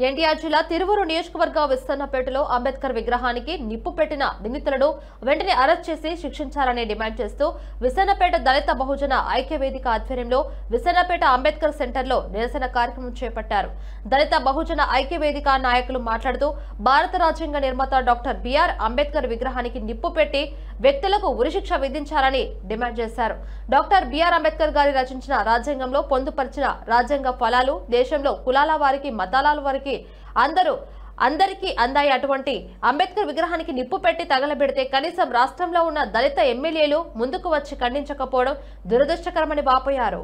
ఎన్టీఆర్ జిల్లా తిరువూరు నియోజకవర్గ విస్తన్నపేటలో అంబేద్కర్ విగ్రహానికి నిప్పు పెట్టిన నిందితులను వెంటనే అరెస్ట్ చేసి శిక్షించాలని డిమాండ్ చేస్తూ విస్తన్నపేట దళిత బహుజన ఐక్యవేదిక ఆధ్వర్యంలో విస్తన్నపేట అంబేద్కర్ సెంటర్లో నిరసన కార్యక్రమం చేపట్టారు. దళిత బహుజన ఐక్యవేదిక నాయకులు మాట్లాడుతూ భారత రాజ్యాంగ నిర్మాత డాక్టర్ బిఆర్ అంబేద్కర్ విగ్రహానికి నిప్పు పెట్టి వ్యక్తులకు ఉరిశిక్ష విధించాలని డిమాండ్ చేశారు. డాక్టర్ బిఆర్ అంబేద్కర్ గారి రచించిన రాజ్యాంగంలో పొందుపరిచిన రాజ్యాంగ ఫలాలు దేశంలో కులాల వారికి మతాల వారికి అందరికీ అందాయి. అటువంటి అంబేద్కర్ విగ్రహానికి నిప్పు పెట్టి తగలబెడితే కనీసం రాష్ట్రంలో ఉన్న దళిత ఎమ్మెల్యేలు ముందుకు వచ్చి ఖండించకపోవడం దురదృష్టకరమని వాపోయారు.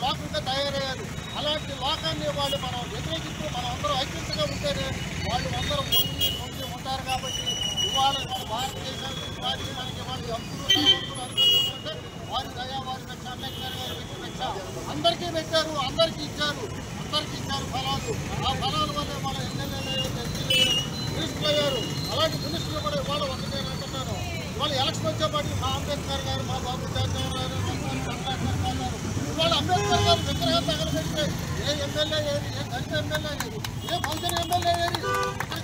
లోకంగా తయారయ్యారు. అలాంటి లోకాన్ని వాళ్ళు మనం వ్యతిరేకిస్తూ మనం అందరూ ఐక్యంగా ఉంటేనే వాళ్ళు అందరూ పొంది ఉంటారు. కాబట్టి ఇవాళ మన భారతదేశానికి మనకి వాళ్ళు అంటే వారి దయా వారి రక్ష అంబేద్కర్ గారి రక్ష అందరికీ పెట్టారు, అందరికీ ఇచ్చారు ఫలాలు. ఆ ఫలాల వల్ల మన ఎమ్మెల్యేలు మినిస్టర్లు అయ్యారు. అలాంటి మినిస్టర్లు కూడా ఇవాళ నేను అంటున్నాను. ఇవాళ ఎలక్షన్ వచ్చేపాటికి మా అంబేద్కర్ గారు, మా బాబు జాతీయ గారు, ఇవాళ అంబేద్కర్ గారు విగ్రహం తగలబెడితే ఏ ఎమ్మెల్యే ఏది, ఏ దళిత ఎమ్మెల్యే ఏది, ఏ బహుజన ఎమ్మెల్యే ఏది,